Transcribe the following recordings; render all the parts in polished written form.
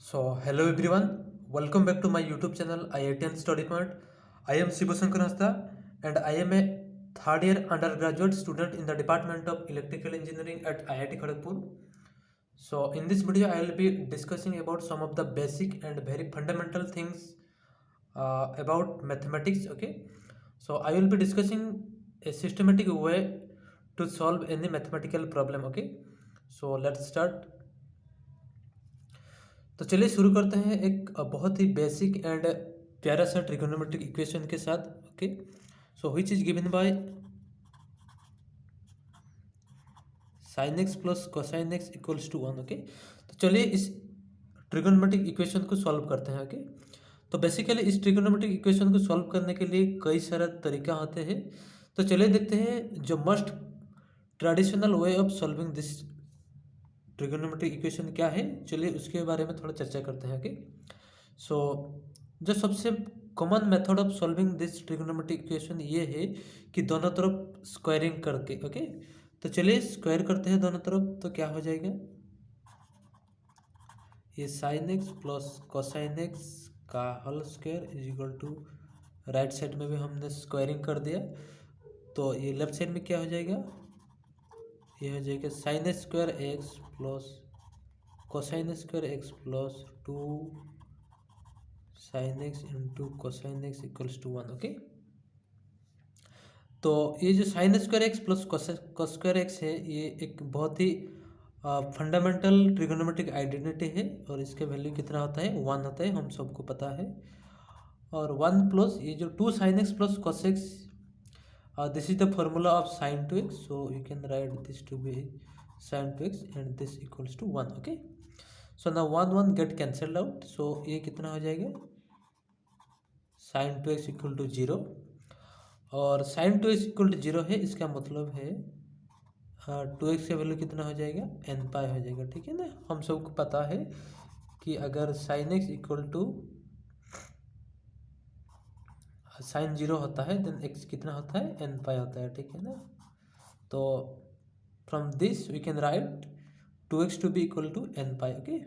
Hello everyone, welcome back to my YouTube channel IITN Study Point. I am Shivasankar Hasta and I am a third year undergraduate student in the Department of Electrical Engineering at IIT Kharagpur. So in this video I will be discussing about some of the basic and very fundamental things about mathematics. Okay, so I will be discussing a systematic way to solve any mathematical problem. Okay, so let's start. तो चलिए शुरू करते हैं एक बहुत ही basic and प्यारा सा trigonometric equation के साथ। Okay, so which is given by sine x plus cosine x equals to one. Okay, तो चलिए इस ट्रिगोनोमेट्रिक इक्वेशन को सॉल्व करते हैं। ओके, तो बेसिकली इस ट्रिगोनोमेट्रिक इक्वेशन को सॉल्व करने के लिए कई सारे तरीका होते हैं। तो चलिए देखते हैं जो most traditional way of solving this trigonometric equation क्या है, चलिए उसके बारे में थोड़ा चर्चा करते हैं। ओके, सो जो सबसे common method of solving this trigonometric equation ये है कि दोनों तरफ स्क्वायरिंग करके। ओके, तो चलिए स्क्वायर करते हैं दोनों तरफ, तो क्या हो जाएगा, ये sine x plus cosine x का whole square is equal to, right side में भी हमने स्क्वायरिंग कर दिया, तो ये लेफ्ट साइड में क्या हो जाएगा, ये हो जाएगा sine square x plus cosine square x plus two sine x into cosine x equals to one. Okay, तो ये जो sine square x plus cos square x है, ये एक बहुत ही फंडामेंटल ट्रिगोनोमेट्रिक आइडेंटिटी है और इसके वैल्यू कितना होता है, वन होता है, हम सबको पता है। और वन प्लस ये जो two sine x plus cos x, this is the formula of sin 2x, so you can write this to be sin 2x and this equals to 1. Okay, so now 1 get cancelled out, so ये कितना हो जाएगा, sin 2x equal to 0, और sin 2x equal to 0 है, इसका मतलब है 2x का वैल्यू कितना हो जाएगा, n पाई हो जाएगा। ठीक है ना, हम सबको पता है कि अगर sin x equal to sine 0 होता है देन x कितना होता है, n पाई होता है। ठीक है ना, तो from this we can write 2x to be equal to n pi. Okay,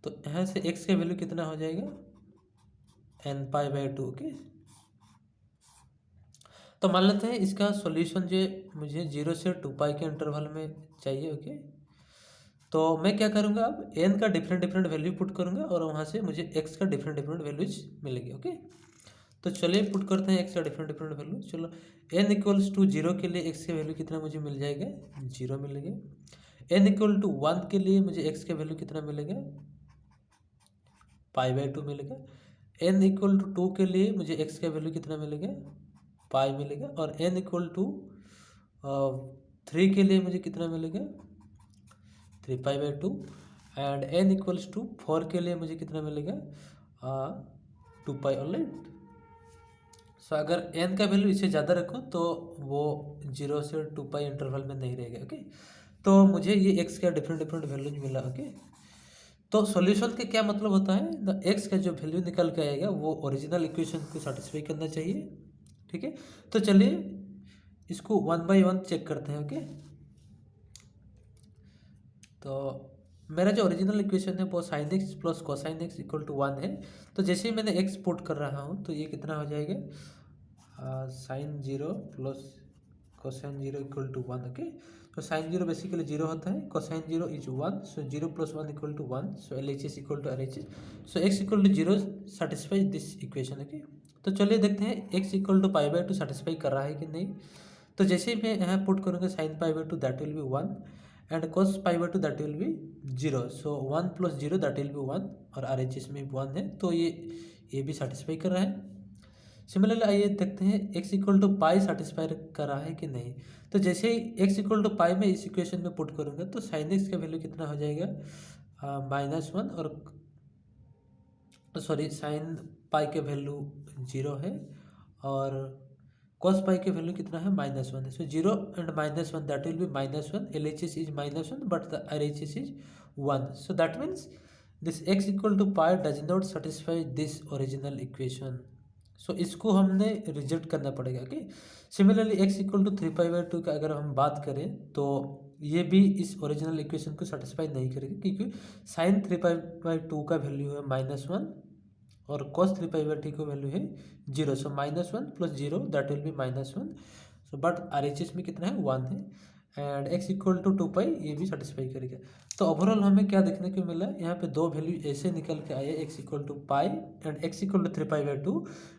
तो यहाँ से x का वैल्यू कितना हो जाएगा, n पाई बाई 2। ओके, तो मान लेते हैं इसका सॉल्यूशन जो मुझे 0 से 2 पाई के इंटरवल में चाहिए। ओके, तो मैं क्या करूँगा, अब n का डिफरेंट वैल्यू पुट करूँगा और वहाँ से मुझे x का डिफरेंट वैल्यूज मिलेगी। ओके, तो चलिए पुट करते हैं x का डिफरेंट वैल्यू। चलो n इक्वल्स टू 0 के लिए x का वैल्यू कितना मुझे मिल जाएगा, 0 मिलेगा। n इक्वल टू 1 के लिए मुझे x का वैल्यू कितना मिलेगा, पाई बाई 2 मिलेगा। n इक्वल टू 2 के लिए मुझे x का वैल्यू कितना मिलेगा, पाई मिलेगा। और n इक्वल टू 3 के लिए मुझे कितना मिलेगा, 3 pi by 2। And n equals to 4 के लिए मुझे कितना मिलेगा, 2 पाई। ऑलराइट, सो अगर n का वैल्यू इससे ज़्यादा रखूँ तो वो 0 से 2 पाई इंटरवल में नहीं रहेगा। ओके, तो मुझे ये x का डिफरेंट वैल्यूज मिला। ओके, तो सॉल्यूशन का क्या मतलब होता है, द x का जो वैल्यू निकल के आएगा वो ओरिजिनल इक्वेशन को सेटिस्फाई करना चाहिए। ठीक है, तो चलिए इसको 1 बाई 1 चेक करते हैं। ओके, तो मेरा जो ओरिजिनल इक्वेशन है वो sine x plus cosine x equal to 1 है। तो जैसे ही मैंने एक्स पुट कर रहा हूँ तो ये कितना हो जाएगा, sine 0 plus cosine 0 equal to 1। Okay, तो साइन 0 बेसिकली 0 होता है, cosine 0 is 1, so 0 plus 1 equal to 1, so LHS equal to RHS, so x equal to 0 satisfy this equation. Okay, तो चलिए देखते हैं x equal to pi by 2 satisfy कर रहा है कि नहीं। तो जैसे ही मैं यहाँ पुट करूँगा sine pi by 2 that will be 1 and cos pi by 2 that will B 0, so 1 plus 0 that will be 1, और RHS में 1 है, तो ये भी सेटिस्फाई कर रहा है। सिमिलरली आइए देखते हैं x equal to pi satisfy कर रहा है कि नहीं। तो जैसे ही x इक्वल टू पाई में इस इक्वेशन में पुट करूँगा तो साइन एक्स का वैल्यू कितना हो जाएगा, -1, और सॉरी साइन पाई के वैल्यू 0 है और cos पाई के वैल्यू कितना है, -1 है। So 0 and -1 that will be -1, LHS is -1 but the RHS is 1, so that means this x equal to pi does not satisfy this original equation, so इसको हमने reject करना पड़ेगा। Okay, similarly x equal to 3 pi by 2 का अगर हम बात करें तो ये भी इस ओरिजिनल इक्वेशन को सेटिस्फाई नहीं करेगी, क्योंकि साइन 3π/2 का वैल्यू है -1 और cos 3π/2 का वैल्यू है 0। सो -1 + 0 that will be -1। So but RHS में कितना है 1 है, एंड x = 2π ये भी सेटिस्फाई करेगा। तो ओवरऑल हमें क्या देखने को मिला, यहाँ पे दो वैल्यू ऐसे निकल के आए, x = π एंड x = 3π/2,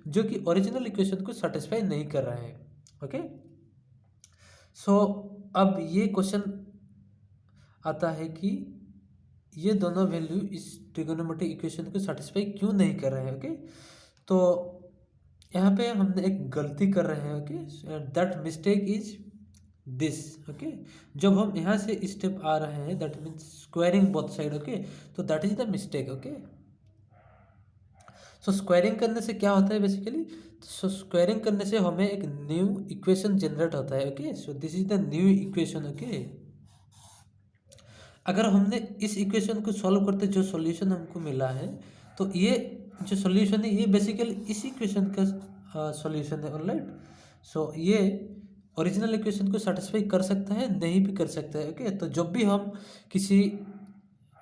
जो कि ओरिजिनल इक्वेशन को सेटिस्फाई नहीं कर रहे हैं। ओके, सो अब ये क्वेश्चन आता है कि ये दोनों वैल्यू इस ट्रिगोनोमेट्रिक इक्वेशन को सेटिस्फाई क्यों नहीं कर रहे हैं। ओके, तो यहाँ पे हमने एक गलती कर रहे हैं। Okay, that mistake is this. Okay, जब हम यहाँ से स्टेप आ रहे हैं, that means squaring both side. Okay, तो that is the mistake. Okay, so squaring करने से क्या होता है बेसिकली, सो स्क्वायरिंग करने से हमें एक न्यू इक्वेशन जनरेट होता है। Okay, so this is the new equation. Okay, अगर हमने इस इक्वेशन को सॉल्व करते जो सॉल्यूशन हमको मिला है, तो ये जो सॉल्यूशन है ये बेसिकली इस इक्वेशन का सॉल्यूशन है। ऑलराइट, सो ये ओरिजिनल इक्वेशन को सेटिस्फाई कर सकता है, नहीं भी कर सकता है। ओके, तो जब भी हम किसी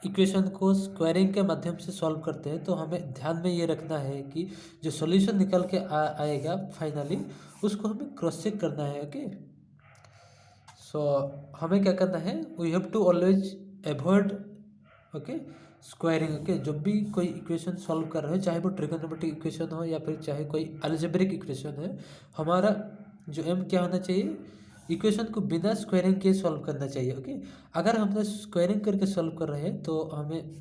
इक्वेशन को स्क्वायरिंग के माध्यम से सॉल्व करते हैं, तो हमें ध्यान में ये रखना है कि जो सॉल्यूशन निकल के आएगा फाइनली, उसको हमें क्रॉस चेक करना है। ओके, सो हमें क्या करना है, we have to always avoid okay squaring. Okay, जब भी कोई इक्वेशन सॉल्व कर रहे हो, चाहे वो ट्रिगोनोमेट्रिक इक्वेशन हो या फिर चाहे कोई अलजेब्रिक इक्वेशन है, हमारा जो एम क्या होना चाहिए, इक्वेशन को बिना स्क्वायरिंग के सॉल्व करना चाहिए। ओके, अगर हमने स्क्वायरिंग करके सॉल्व कर रहे हैं, तो हमें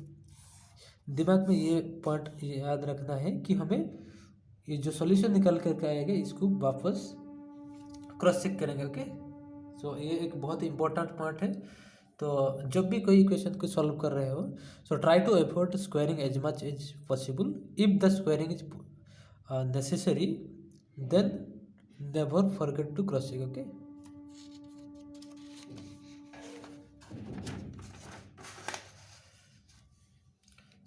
दिमाग में ये पॉइंट याद रखना है कि हमें ये जो सॉल्यूशन निकल करके आएगा, इसको वापस क्रॉस चेक करेंगे। ओके, सो ये एक बहुत ही इंपॉर्टेंट पॉइंट है। तो जब भी कोई इक्वेशन को सॉल्व कर रहे हो, so try to avoid squaring as much as possible. If the squaring is necessary, then never forget to cross check. Okay,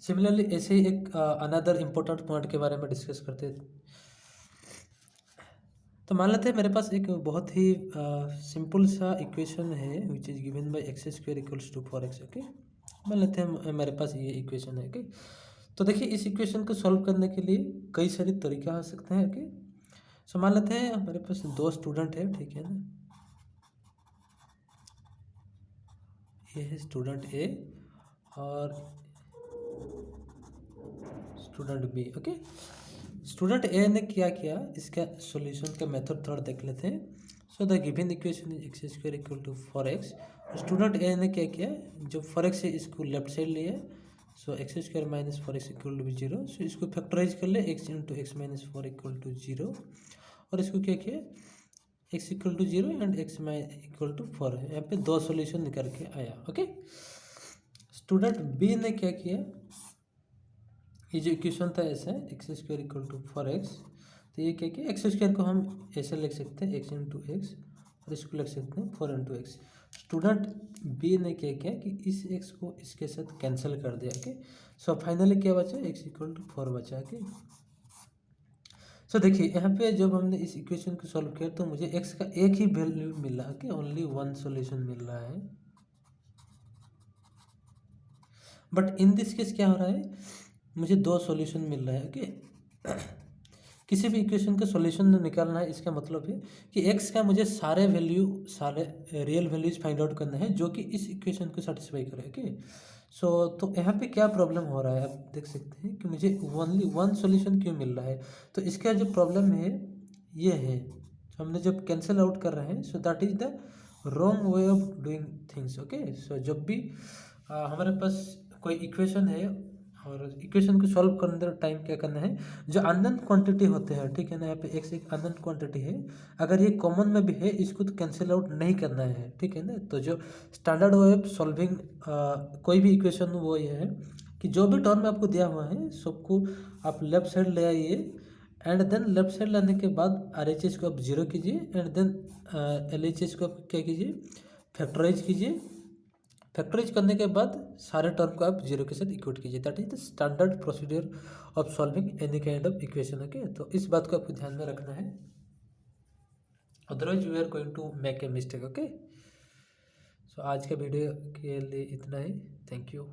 similarly ऐसे ही एक अनदर इम्पोर्टेंट पॉइंट के बारे में डिस्कस करते हैं। तो मान लेते हैं मेरे पास एक बहुत ही सिंपल सा इक्वेशन है, which is given bye x² = 4x। Okay, मान लेते हैं मेरे पास ये इक्वेशन है। ओके, तो देखिए इस इक्वेशन को सॉल्व करने के लिए कई सारे तरीका हो सकते हैं। ओके, सो मान लेते हैं हमारे पास दो स्टूडेंट है, ठीक है ना, ये है स्टूडेंट ए और student B. Okay, student A ने क्या किया, इसका सॉल्यूशन का मेथड थोड़ा देख लेते हैं। So the given equation is x² = 4x। Student A ने क्या किया, जो 4x है इसको लेफ्ट साइड लिया, सो x² - 4x = 0। सो इसको फैक्टराइज कर ले, x × x - 4 = 0, और इसको क्या किया, x = 0 एंड x = 4 है। यहाँ पे दो सॉल्यूशन निकल के आया। ओके, स्टूडेंट बी ने क्या किया, ये जो इक्वेशन था ऐसा है, x² = 4x, तो ये क्या किया, x² को हम ऐसे लिख सकते हैं x × x, और इसको लिख सकते हैं 4 × x। स्टूडेंट बी ने क्या किया कि इस x को इसके साथ कैंसिल कर दिया। ओके, सो फाइनली क्या बचा, x = 4 बचा। ओके, सो देखिए यहाँ पे जब हमने इस इक्वेशन को सॉल्व किया, तो मुझे x का एक ही वैल्यू मिला। ओके, ओनली वन सॉल्यूशन मिल रहा है। बट इन दिस केस क्या हो रहा है, मुझे दो सॉल्यूशन मिल रहा है। ओके, किसी भी इक्वेशन का सॉल्यूशन निकालना है, इसका मतलब है कि x का मुझे सारे रियल वैल्यूज फाइंड आउट करना है जो कि इस इक्वेशन को सेटिस्फाई करे। ओके, सो तो यहाँ पे क्या प्रॉब्लम हो रहा है, आप देख सकते हैं कि मुझे ओनली वन सॉल्यूशन क्यों मिल रहा है। तो इसका जो प्रॉब्लम है ये है, हमने जब कैंसिल आउट कर रहे हैं, so that is the wrong way of doing things. Okay, so जब भी हमारे पास कोई इक्वेशन है, और इक्वेशन को सॉल्व करने टाइम क्या करना है, जो अननोन क्वांटिटी होते हैं, ठीक है ना, यहाँ पे x एक अननोन क्वांटिटी है, अगर ये कॉमन में भी है, इसको तो कैंसिल आउट नहीं करना है, ठीक है ना। तो जो स्टैंडर्ड वे ऑफ सॉल्विंग कोई भी इक्वेशन वो ये है कि जो भी टर्म आपको दिया हुआ है, सबको आप लेफ्ट साइड ले आइए, एंड देन लेफ्ट साइड लाने के बाद RHS को आप 0 कीजिए, एंड देन LHS को आप क्या कीजिए, फैक्टराइज कीजिए। फैक्टराइज करने के बाद सारे टर्म को आप 0 के साथ इक्वेट कीजिए। That is the standard procedure of solving any kind of equation. Okay, तो इस बात को आपको ध्यान में रखना है, otherwise you are going to make a mistake. Okay, आज के वीडियो के लिए इतना ही। Thank you.